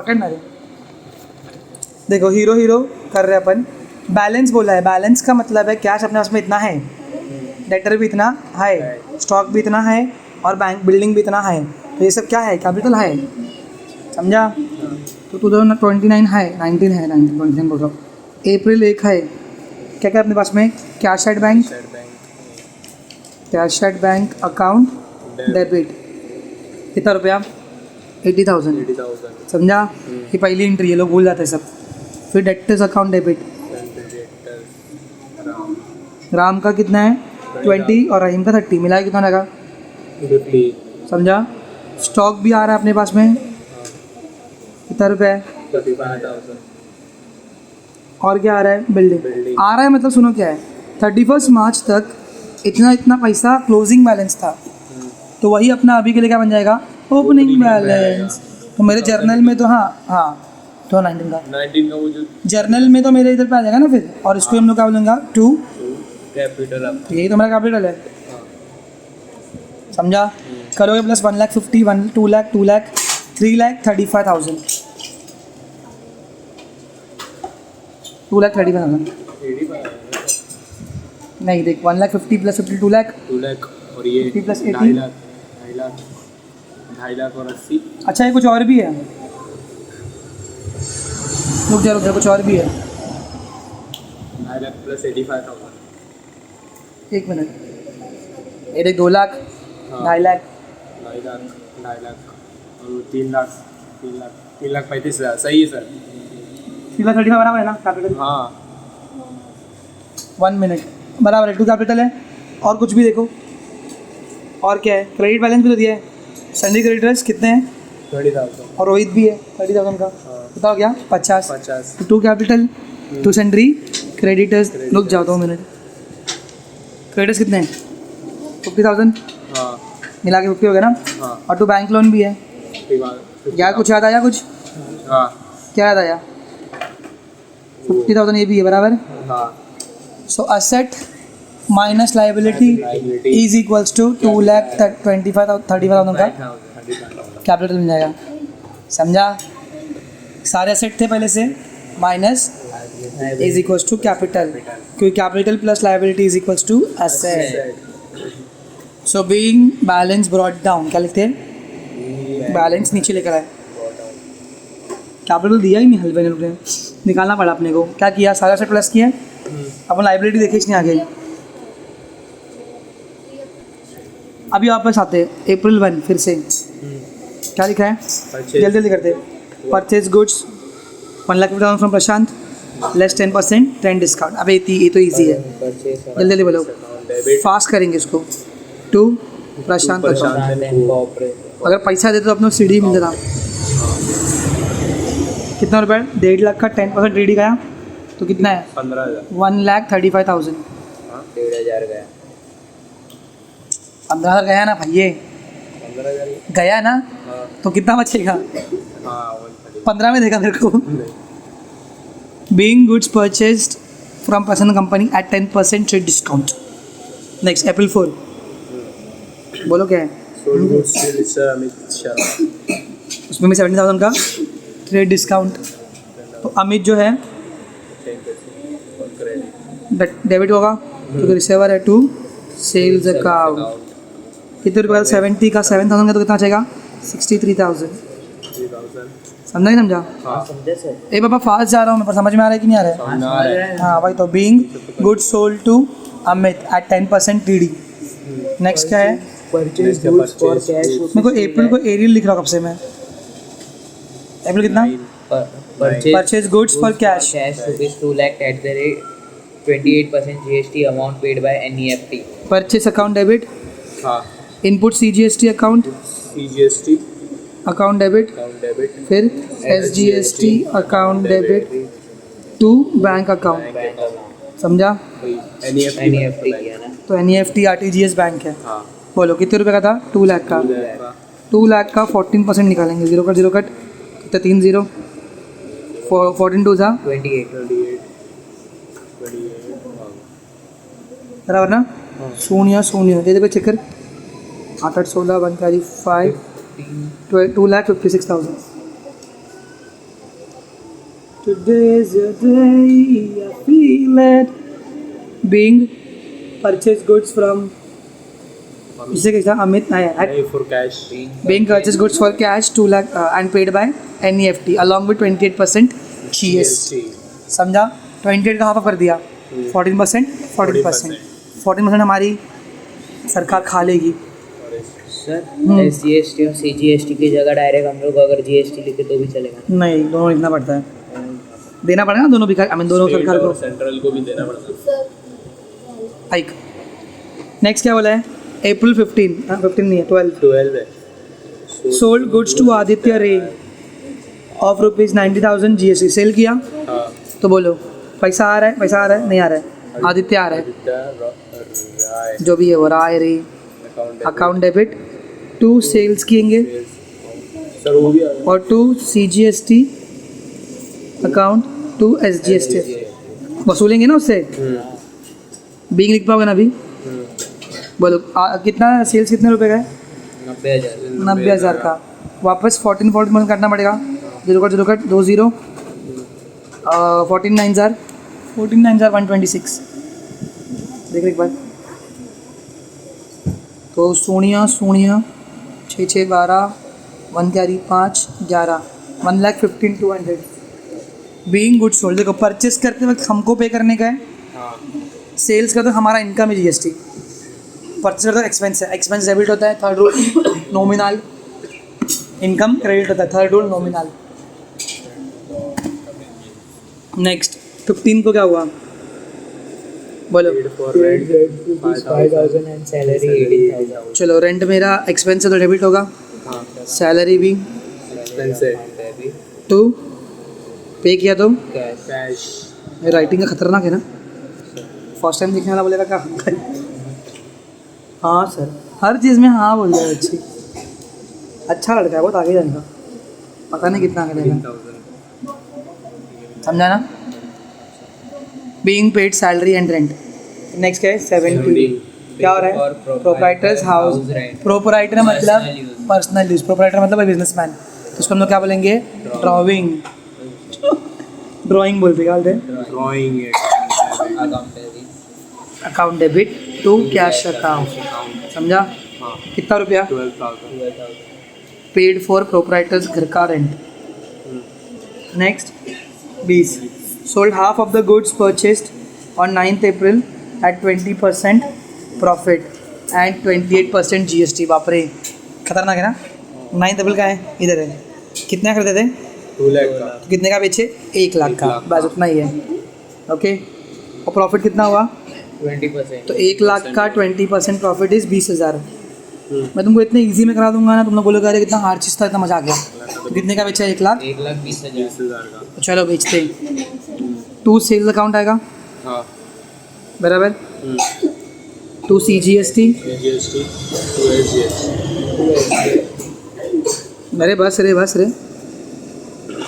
पकड़ना रे। देखो हीरो हीरो कर रहे अपन, बैलेंस बोला है, बैलेंस का मतलब है कैश अपने पास में इतना है, डेटर भी इतना है, स्टॉक भी इतना है और बैंक बिल्डिंग भी इतना है, तो ये सब क्या है, कैपिटल है, समझा। तो 2029 है, 19 है, 19 बोल रहा हूँ, अप्रैल 1 है, क्या क्या अपने पास में, cash at bank, cash at bank account debit, कितना रुपया, 80,000, समझा। ये पहली एंट्री है, लोग भूल जाते हैं सब। फिर डेटर्स अकाउंट डेबिट, राम का कितना है 20 और रहीम का 30, मिला के कितना लगा 50, समझा। स्टॉक भी आ रहा है अपने पास में, कितना रुपया है, 35,000, और क्या आ रहा है, बिल्डिंग आ रहा है, मतलब सुनो क्या है, 31 मार्च तक इतना इतना पैसा क्लोजिंग बैलेंस था, तो वही अपना अभी के लिए क्या बन जाएगा, ओपनिंग बैलेंस। तो मेरे जर्नल में तो हाँ तो 19 का वो जो जर्नल में तो मेरे इधर पे आ जाएगा ना फिर, और इसको हम लोग क्या बोलेंगे 2, कैपिटल, यही तो मेरा कैपिटल है, समझा। करोगे प्लस 1,50,000, 2 लाख, 2 लाख, 3,35,000, 2,35,000 नहीं, देख 1,50,000 प्लस 50 2 लाख, 2 लाख, और ये 50 प्लस 80, 2.5 लाख और 80। अच्छा ये कुछ और भी है, रुक जा कुछ और भी है, 2.5 लाख प्लस 85,000, एक मिनट, ये देख 2 लाख, 2.5 लाख, 2.5 लाख और 3 लाख, 3,35,000, सही है सर। 3,35,000 बराबर है ना कैपिटल, हाँ 1 मिनट बराबर है, 2 कैपिटल है। और कुछ भी देखो, और क्या है, क्रेडिट बैलेंस भी तो दिया है, सन्डी क्रेडिटर्स कितने हैं 30,000, और रोहित भी है 30,000 का, बताओ क्या 50, 2 कैपिटल 2 सन्ड्री क्रेडिटर्स, रुक जाओ 2 मिनट, क्रेडिटर्स कितने हैं 50,000, हाँ मिला के 50 हो गया ना, हाँ, और 2 बैंक लोन भी है, 50,000, क्या कुछ याद आया, कुछ हाँ क्या याद आया, 50,000 ये भी है बराबर। हाँ, so asset minus liability is equals to 2,25,000 का कैपिटल मिल जाएगा, समझा। सारे असेट थे पहले से, minus is equals to capital, क्योंकि capital plus liability is equals to asset. So being balance brought down, क्या लिखते हैं, बैलेंस नीचे लेकर आए, कैपिटल दिया ही नहीं, हलवे ने निकालना पड़ा अपने को, क्या किया, सारा असेट प्लस किया, अपन लाइबिलिटी देखे इसने आगे। अभी वापस आते हैं अप्रैल 1, फिर से क्या लिखा है, जल्दी जल्दी करते, purchase goods 1,50,000 from Prashant less 10% 10 discount. अब ये तो इजी है, जल्दी जल्दी बोलो, फास्ट करेंगे इसको। 2 प्रशांत अगर पैसा देते तो अपने सीढ़ी मिल जाता, कितना रुपये, 1.5 लाख का 10% डी गया तो कितना है 15,000, 1,35,000, 1,500 गया, 15,000 गया ना भाई, ये 15,000 गया ना, हाँ तो कितना बचेगा, हाँ 15 में देखा मेरे को। Being goods purchased from Prashant company at 10% trade discount. Next April 4, बोलो क्या है, sold goods to mister Amit Shah, उसमें भी 70,000 का ट्रेड डिस्काउंट। तो अमित जो है 10% और क्रेडिट, डेबिट होगा क्योंकि रिसीवर है टू सेल्स अकाउंट। कितने रुपये का, 70 का 7,000 का तो कितना बचेगा 63,000, 3,000, समझा नहीं समझा, हाँ समझे सर, ए बाबा फास्ट जा रहा हूँ मैं, पर समझ में आ रहा है कि नहीं आ रहा है, हाँ भाई। तो being goods sold to Amit at 10% TD. Next क्या है, परचेज गुड्स फॉर कैश, मेरे को अप्रैल को एरियल लिख रहा हूँ कब से मैं, अप्रैल कितना, purchase goods for cash rupees 2 lakh at the rate 28% GST amount paid by NEFT. Purchase account debit, हाँ input CGST account CGST account debit, account debit, फिर SGST account debit to bank account, समझा। NEFT किया ना, तो NEFT RTGS bank है। हाँ बोलो कितने रुपए का था, 2 लाख का, 2 लाख का 14% निकालेंगे, 0 कट कितना, 3 0, 14 2 जा 28. 28 बराबर ना, शून्य शून्य दे दे चेक कर, 8 8 16 1 5 2,56,000, Today's your day, I feel it. Being purchase goods from. इससे कैसा अमित आया Pay for cash. being purchase goods for cash 2 lakh and paid by NEFT along with 28% GST. समझा? 28 का हाफ कर दिया 14%, 14% हमारी सरकार खा लेगी. सर SGST और CGST की जगह डायरेक्ट हम लोग अगर GST लिखे तो भी चलेगा? नहीं, दोनों लिखना पड़ता है, देना पड़ेगा दोनों भी, दोनों सरकार को. सेंट्रल को भी देना पड़ता है. हाइक. नेक्स्ट क्या बोला है? अप्रैल 15 नहीं है 12 है. Sold goods to Aditya ray of ₹90,000 GST. Cell किया हाँ. तो बोलो पैसा आ रहा है नहीं आ रहा है? आदित्य आ रहा है, राय. जो भी है वो राय रे. अकाउंट डेबिट टू सेल्स किएंगे सर वो भी आ गया. और to CGST account to SGST वसूलेंगे ना उससे. बीइंग लिख पाओगे ना अभी? बोलो कितना सेल्स कितने रुपए का है? 90,000 का. वापस 14 काटना पड़ेगा. 0 कट 2 0 14 9 126. देख एक बार तो Sonia 6 6 12 1 carry 5 11 1,15,200. Being good sold. देखो परचेस करते वक्त हमको पे करने का है. सेल्स का तो हमारा इनकम है GST. परचेस करते एक्सपेंस है, एक्सपेंस डेबिट होता है. Third rule nominal. Income credit होता है. Third rule nominal. नेक्स्ट 15 को क्या हुआ बोलो? for rent 5,000 and salary 18,000. चलो रेंट मेरा एक्सपेंस है तो डेबिट होगा. सैलरी भी एक्सपेंस है. टू पे किया तो कैश. राइटिंग का खतरनाक है ना. फर्स्ट टाइम देखने वाला बोलेगा क्या? हाँ सर, हर चीज़ में हाँ बोल रहा है. अच्छी अच्छा लड़का है, बहुत आगे जाएगा. पता नहीं कितना करेगा. 3,000. समझा ना? Being paid salary and rent. Next क्या है? 70. क्या हो रहा है? Proprietors house. प्रोप्राइटर मतलब पर्सनल यूज. प्रोप्राइटर मतलब बिजनेसमैन. तो उसको हम लोग क्या बोलेंगे? ड्राइंग बोलते क्या बोलते हैं? Drawing. Account debit to cash account. समझा? हाँ. कितना रुपया? 12,000. पेड फॉर प्रोप्राइटर्स घर का rent. Next 20. Sold half of the goods purchased on 9th April at 20% profit and 28% GST. बाप रे खतरनाक है ना. 9th April का है, इधर है. कितना खरीदे थे? 2 लाख का. तो कितने का बेचे? 1 लाख का. बस उतना ही है. ओके. और प्रॉफिट कितना हुआ? 20%. तो 1 लाख का 20% प्रॉफिट इज़ 20,000. मैं तुमको इतने इजी में करा दूंगा ना, तुम लोग बोलोगे अरे कितना हार्ड चीज़ था, इतना मजा आ गया. तो कितने का बेचा? 1,20,000. 20,000 का. तो चलो बेचते हैं. टू सेल्स अकाउंट आएगा हाँ. बराबर. To CGST. GST 2 SGST. अरे बस रे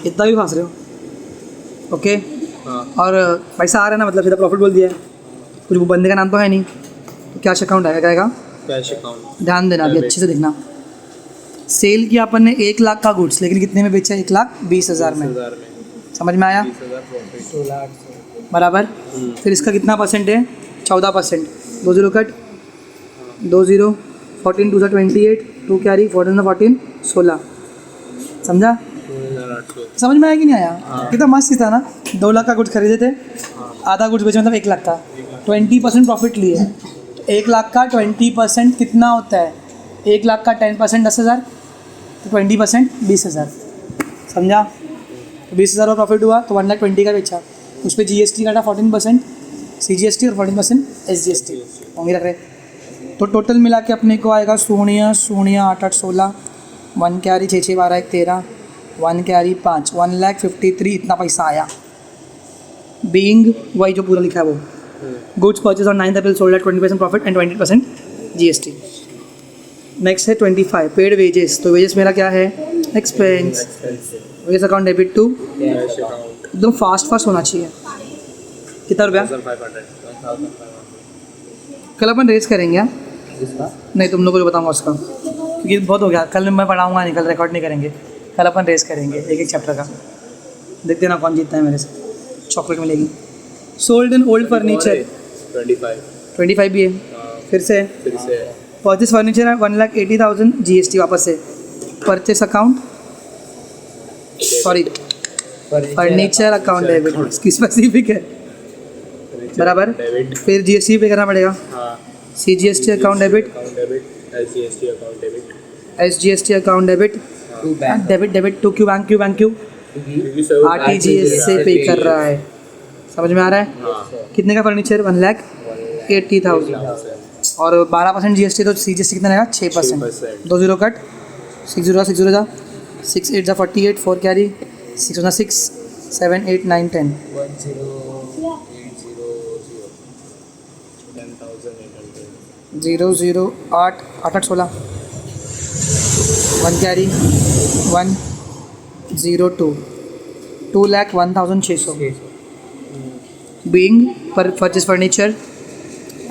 इतना भी फंस रहे हो. ओके. हाँ. और पैसा आ रहा है ना, मतलब सीधा प्रॉफिट बोल दिया है. कुछ वो बंदे का नाम तो है नहीं, तो कैश अकाउंट आएगा. क्या आएगा? Cash account. ध्यान देना अभी अच्छे से देखना. सेल किया अपन ने 1 लाख का गुड्स, लेकिन कितने में बेचा? 1,20,000 में. 20,000 में. समझ में आया? 20,000 प्रॉफिट. 16,800. बराबर. फिर इसका कितना परसेंट है? 14%. 2 0 कट 2 0 14 2 28 2 कैरी 14 14 16. समझा? 2,800. समझ में आया कि नहीं आया? कितना मस्त चीज़ था ना. 2 लाख का गुड्स खरीदे थे, आधा गुड्स बेचे मतलब 1 लाख का. 20% प्रॉफिट लिए. 1 लाख का 20% कितना होता है? 1 लाख का 10% 10,000, तो 20% 20,000. समझा? तो 20,000 का प्रॉफिट हुआ तो 1,20,000 का बेचा. उस पर GST काटा 14% CGST और 14% SGST होंगे रख रहे. तो टोटल मिला के अपने को आएगा 0 8 8 16 1 कैरी 6 6 12 1 13 1 कैरी 5 1,53,000. इतना पैसा आया. बीइंग वही जो पूरा लिखा है वो. Goods purchase on 9th April sold at 20% profit and 20% GST. Next है 25 पेड वेजेस. तो वेजेस मेरा क्या है? Expense. Wages account debit to. Cash account. एकदम फास्ट होना चाहिए. कितना रुपया? 1,500. कल अपन रेस करेंगे. हाँ? किसका? नहीं तुम लोगों को बताऊंगा उसका, क्योंकि बहुत हो गया. कल मैं पढ़ाऊंगा नहीं, कल रिकॉर्ड नहीं करेंगे. कल अपन रेस करेंगे एक चैप्टर का. देखते ना कौन जीतता है मेरे से, चॉकलेट मिलेगी। सोल्ड इन ओल्ड फर्नीचर 25 25 भी है, फिर से फिर से परचेस फर्नीचर है 1,80,000 GST वापस से। Purchase account sorry furniture account debit, इसकी स्पेसिफिक है बराबर। डेबिट फिर GST पे करना पड़ेगा, हाँ CGST account debit, account debit SGST account debit SGST account debit, to bank debit to Q bank क्योंकि सब RTGS से पे कर रहा है। समझ में आ रहा है? हाँ कितने का फर्नीचर 1,80,000 और 12% GST, तो CGST कितना रहेगा 6%। 6%। 2 0 कट 6 0 6 0 जा 6 8 जा 48 4 carry 6 1 6 7 8 9 10 0 0 8 8 8 16 1 carry 1 0 2 2,01,600 being per purchase furniture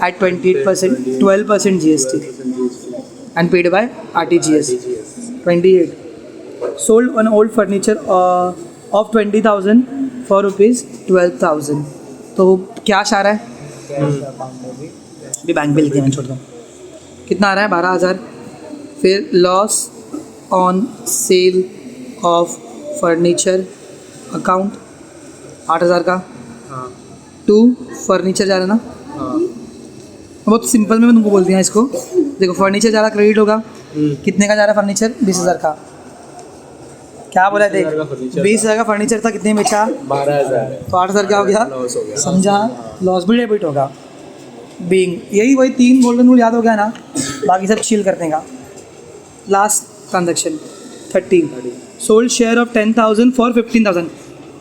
at 28% 12% GST and paid by RTGS 28 sold on old furniture of 20,000 for rupees 12,000। तो कैश आ रहा है, भी बैंक बिल दिया मैं छोड़ दूँ, कितना आ रहा है 12,000। फिर loss on sale of furniture account 8,000 का। हाँ टू फर्नीचर जा रहा है ना, हाँ बहुत सिंपल में मैं तुमको बोल दिया इसको। देखो फर्नीचर जा रहा क्रेडिट होगा, कितने का जा रहा है फर्नीचर 20,000 का। क्या बोला है 20,000 का देख, furniture 20,000 का फर्नीचर था, कितने में बेचा 12,000 तो 8,000 क्या हो गया, लॉस हो गया। समझा, लॉस भी डेबिट होगा। बीइंग यही वही 3 गोल्डन रूल याद हो गया ना, बाकी सब चिल करने का। Last transaction 13 sold share of 10,000 for 15,000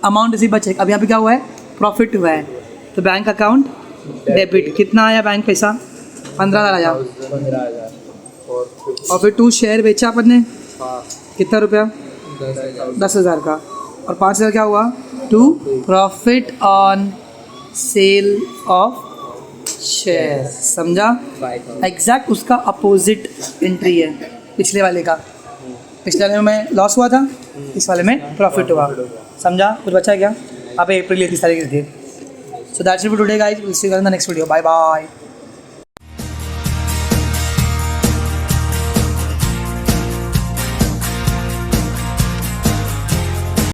amount इसी बचे। अब यहाँ पे क्या हुआ है, प्रॉफिट हुआ है, तो बैंक अकाउंट डेबिट कितना आया, बैंक पैसा 15,000 आया। 15,000 और फिर 2 शेयर बेचा अपन ने, हाँ कितना रुपया 10,000 का, और 5,000 क्या हुआ, to profit on sale of share. समझा, 5,000 एग्जैक्ट उसका अपोजिट एंट्री है पिछले वाले का। पिछले वाले में लॉस हुआ था, इस वाले में प्रॉफिट हुआ। समझा, कुछ बचा है क्या? आप अप्रैल 30 तारीख की थी। So that's it for today guys, will see you in the next video, bye bye.